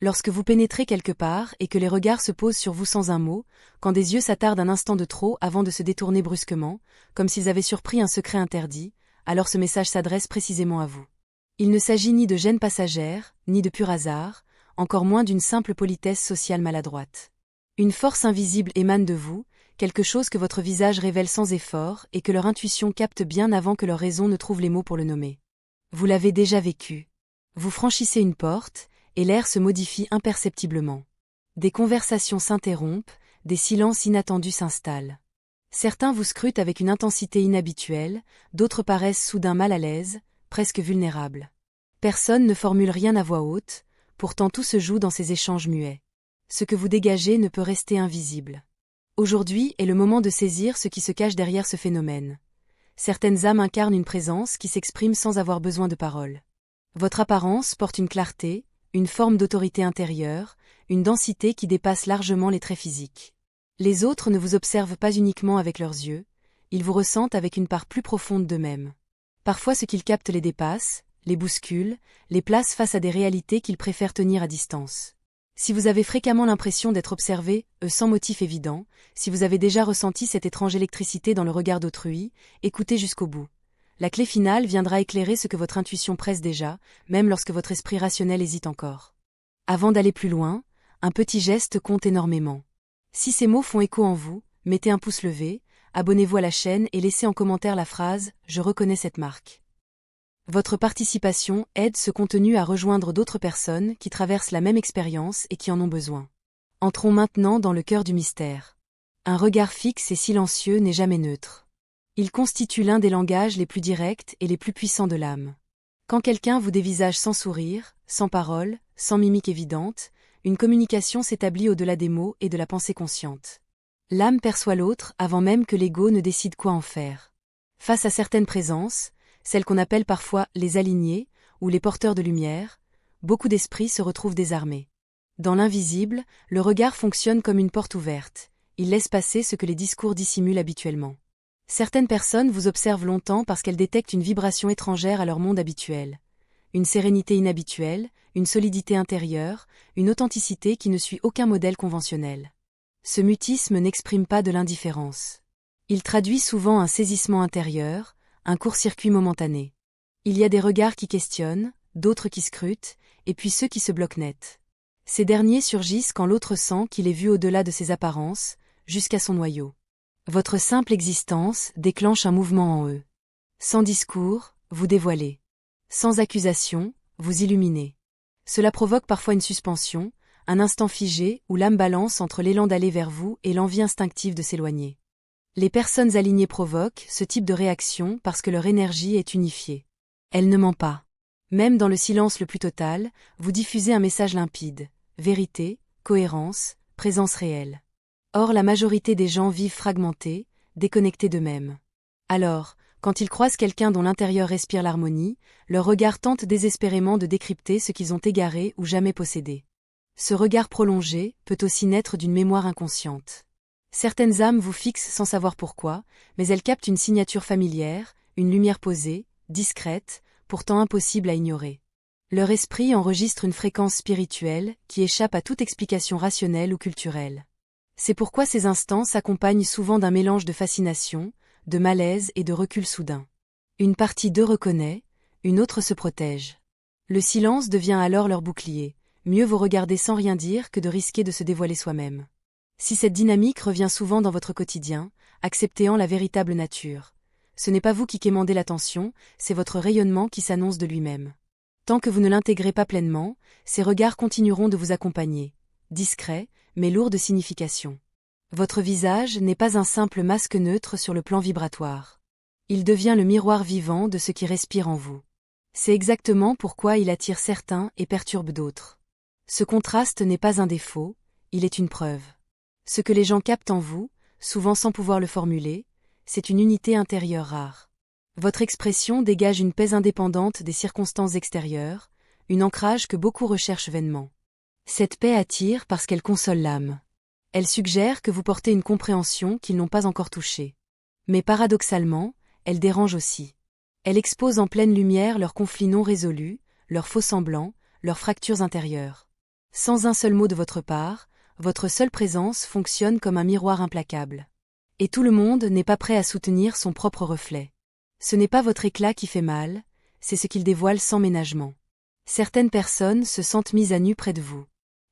Lorsque vous pénétrez quelque part et que les regards se posent sur vous sans un mot, quand des yeux s'attardent un instant de trop avant de se détourner brusquement, comme s'ils avaient surpris un secret interdit, alors ce message s'adresse précisément à vous. Il ne s'agit ni de gêne passagère, ni de pur hasard, encore moins d'une simple politesse sociale maladroite. Une force invisible émane de vous, quelque chose que votre visage révèle sans effort et que leur intuition capte bien avant que leur raison ne trouve les mots pour le nommer. Vous l'avez déjà vécu. Vous franchissez une porte, et l'air se modifie imperceptiblement. Des conversations s'interrompent, des silences inattendus s'installent. Certains vous scrutent avec une intensité inhabituelle, d'autres paraissent soudain mal à l'aise, presque vulnérables. Personne ne formule rien à voix haute, pourtant tout se joue dans ces échanges muets. Ce que vous dégagez ne peut rester invisible. Aujourd'hui est le moment de saisir ce qui se cache derrière ce phénomène. Certaines âmes incarnent une présence qui s'exprime sans avoir besoin de paroles. Votre apparence porte une clarté, une forme d'autorité intérieure, une densité qui dépasse largement les traits physiques. Les autres ne vous observent pas uniquement avec leurs yeux, ils vous ressentent avec une part plus profonde d'eux-mêmes. Parfois ce qu'ils captent les dépasse, les bouscule, les place face à des réalités qu'ils préfèrent tenir à distance. Si vous avez fréquemment l'impression d'être observé, sans motif évident, si vous avez déjà ressenti cette étrange électricité dans le regard d'autrui, écoutez jusqu'au bout. La clé finale viendra éclairer ce que votre intuition presse déjà, même lorsque votre esprit rationnel hésite encore. Avant d'aller plus loin, un petit geste compte énormément. Si ces mots font écho en vous, mettez un pouce levé, abonnez-vous à la chaîne et laissez en commentaire la phrase « Je reconnais cette marque ». Votre participation aide ce contenu à rejoindre d'autres personnes qui traversent la même expérience et qui en ont besoin. Entrons maintenant dans le cœur du mystère. Un regard fixe et silencieux n'est jamais neutre. Il constitue l'un des langages les plus directs et les plus puissants de l'âme. Quand quelqu'un vous dévisage sans sourire, sans parole, sans mimique évidente, une communication s'établit au-delà des mots et de la pensée consciente. L'âme perçoit l'autre avant même que l'ego ne décide quoi en faire. Face à certaines présences, celles qu'on appelle parfois les alignés ou les porteurs de lumière, beaucoup d'esprits se retrouvent désarmés. Dans l'invisible, le regard fonctionne comme une porte ouverte. Il laisse passer ce que les discours dissimulent habituellement. Certaines personnes vous observent longtemps parce qu'elles détectent une vibration étrangère à leur monde habituel. Une sérénité inhabituelle, une solidité intérieure, une authenticité qui ne suit aucun modèle conventionnel. Ce mutisme n'exprime pas de l'indifférence. Il traduit souvent un saisissement intérieur, un court-circuit momentané. Il y a des regards qui questionnent, d'autres qui scrutent, et puis ceux qui se bloquent net. Ces derniers surgissent quand l'autre sent qu'il est vu au-delà de ses apparences, jusqu'à son noyau. Votre simple existence déclenche un mouvement en eux. Sans discours, vous dévoilez. Sans accusation, vous illuminez. Cela provoque parfois une suspension, un instant figé où l'âme balance entre l'élan d'aller vers vous et l'envie instinctive de s'éloigner. Les personnes alignées provoquent ce type de réaction parce que leur énergie est unifiée. Elle ne ment pas. Même dans le silence le plus total, vous diffusez un message limpide, vérité, cohérence, présence réelle. Or la majorité des gens vivent fragmentés, déconnectés d'eux-mêmes. Alors, quand ils croisent quelqu'un dont l'intérieur respire l'harmonie, leur regard tente désespérément de décrypter ce qu'ils ont égaré ou jamais possédé. Ce regard prolongé peut aussi naître d'une mémoire inconsciente. Certaines âmes vous fixent sans savoir pourquoi, mais elles captent une signature familière, une lumière posée, discrète, pourtant impossible à ignorer. Leur esprit enregistre une fréquence spirituelle qui échappe à toute explication rationnelle ou culturelle. C'est pourquoi ces instants s'accompagnent souvent d'un mélange de fascination, de malaise et de recul soudain. Une partie d'eux reconnaît, une autre se protège. Le silence devient alors leur bouclier, mieux vaut regarder sans rien dire que de risquer de se dévoiler soi-même. Si cette dynamique revient souvent dans votre quotidien, acceptez en la véritable nature. Ce n'est pas vous qui quémandez l'attention, c'est votre rayonnement qui s'annonce de lui-même. Tant que vous ne l'intégrez pas pleinement, ces regards continueront de vous accompagner, discrets, mais lourds de signification. Votre visage n'est pas un simple masque neutre sur le plan vibratoire. Il devient le miroir vivant de ce qui respire en vous. C'est exactement pourquoi il attire certains et perturbe d'autres. Ce contraste n'est pas un défaut, il est une preuve. Ce que les gens captent en vous, souvent sans pouvoir le formuler, c'est une unité intérieure rare. Votre expression dégage une paix indépendante des circonstances extérieures, un ancrage que beaucoup recherchent vainement. Cette paix attire parce qu'elle console l'âme. Elle suggère que vous portez une compréhension qu'ils n'ont pas encore touchée. Mais paradoxalement, elle dérange aussi. Elle expose en pleine lumière leurs conflits non résolus, leurs faux-semblants, leurs fractures intérieures. Sans un seul mot de votre part, votre seule présence fonctionne comme un miroir implacable. Et tout le monde n'est pas prêt à soutenir son propre reflet. Ce n'est pas votre éclat qui fait mal, c'est ce qu'il dévoile sans ménagement. Certaines personnes se sentent mises à nu près de vous.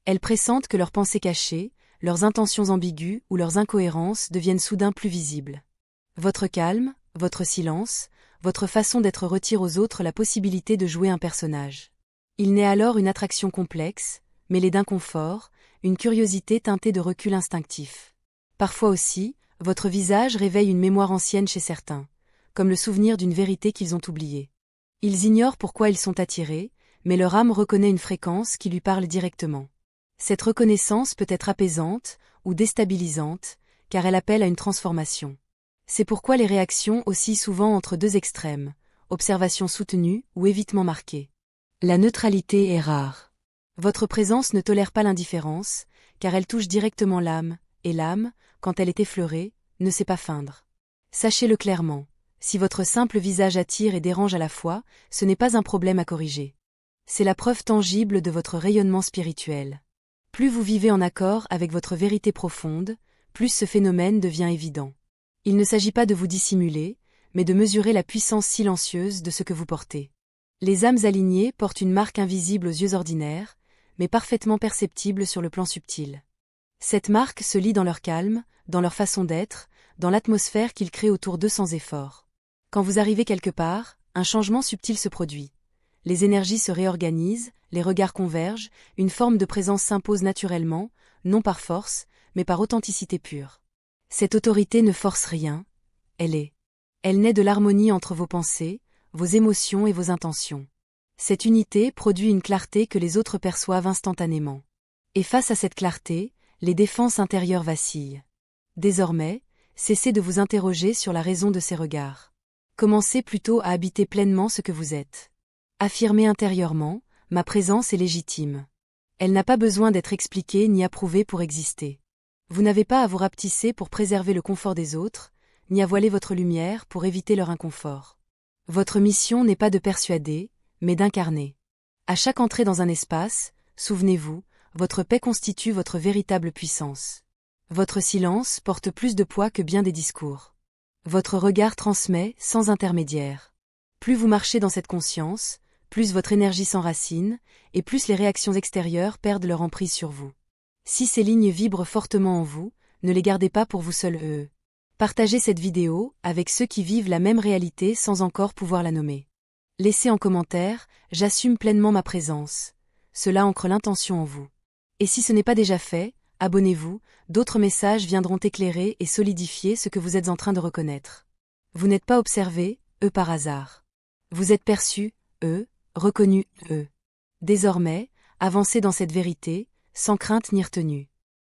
Elles pressentent que leurs pensées cachées, leurs intentions ambiguës ou leurs incohérences deviennent soudain plus visibles. Votre calme, votre silence, votre façon d'être retire aux autres la possibilité de jouer un personnage. Il naît alors une attraction complexe, mêlée d'inconfort, une curiosité teintée de recul instinctif. Parfois aussi, votre visage réveille une mémoire ancienne chez certains, comme le souvenir d'une vérité qu'ils ont oubliée. Ils ignorent pourquoi ils sont attirés, mais leur âme reconnaît une fréquence qui lui parle directement. Cette reconnaissance peut être apaisante ou déstabilisante, car elle appelle à une transformation. C'est pourquoi les réactions oscillent souvent entre deux extrêmes, observation soutenue ou évitement marqué. La neutralité est rare. Votre présence ne tolère pas l'indifférence, car elle touche directement l'âme, et l'âme, quand elle est effleurée, ne sait pas feindre. Sachez-le clairement, si votre simple visage attire et dérange à la fois, ce n'est pas un problème à corriger. C'est la preuve tangible de votre rayonnement spirituel. Plus vous vivez en accord avec votre vérité profonde, plus ce phénomène devient évident. Il ne s'agit pas de vous dissimuler, mais de mesurer la puissance silencieuse de ce que vous portez. Les âmes alignées portent une marque invisible aux yeux ordinaires, mais parfaitement perceptible sur le plan subtil. Cette marque se lit dans leur calme, dans leur façon d'être, dans l'atmosphère qu'ils créent autour d'eux sans effort. Quand vous arrivez quelque part, un changement subtil se produit. Les énergies se réorganisent, les regards convergent, une forme de présence s'impose naturellement, non par force, mais par authenticité pure. Cette autorité ne force rien, elle est. Elle naît de l'harmonie entre vos pensées, vos émotions et vos intentions. Cette unité produit une clarté que les autres perçoivent instantanément. Et face à cette clarté, les défenses intérieures vacillent. Désormais, cessez de vous interroger sur la raison de ces regards. Commencez plutôt à habiter pleinement ce que vous êtes. Affirmez intérieurement, ma présence est légitime. Elle n'a pas besoin d'être expliquée ni approuvée pour exister. Vous n'avez pas à vous rapetisser pour préserver le confort des autres, ni à voiler votre lumière pour éviter leur inconfort. Votre mission n'est pas de persuader, mais d'incarner. À chaque entrée dans un espace, souvenez-vous, votre paix constitue votre véritable puissance. Votre silence porte plus de poids que bien des discours. Votre regard transmet sans intermédiaire. Plus vous marchez dans cette conscience, plus votre énergie s'enracine, et plus les réactions extérieures perdent leur emprise sur vous. Si ces lignes vibrent fortement en vous, ne les gardez pas pour vous seul. Partagez cette vidéo avec ceux qui vivent la même réalité sans encore pouvoir la nommer. Laissez en commentaire « J'assume pleinement ma présence ». Cela ancre l'intention en vous. Et si ce n'est pas déjà fait, abonnez-vous, d'autres messages viendront éclairer et solidifier ce que vous êtes en train de reconnaître. Vous n'êtes pas observé, par hasard. Vous êtes perçu, reconnu, Désormais, avancez dans cette vérité, sans crainte ni retenue.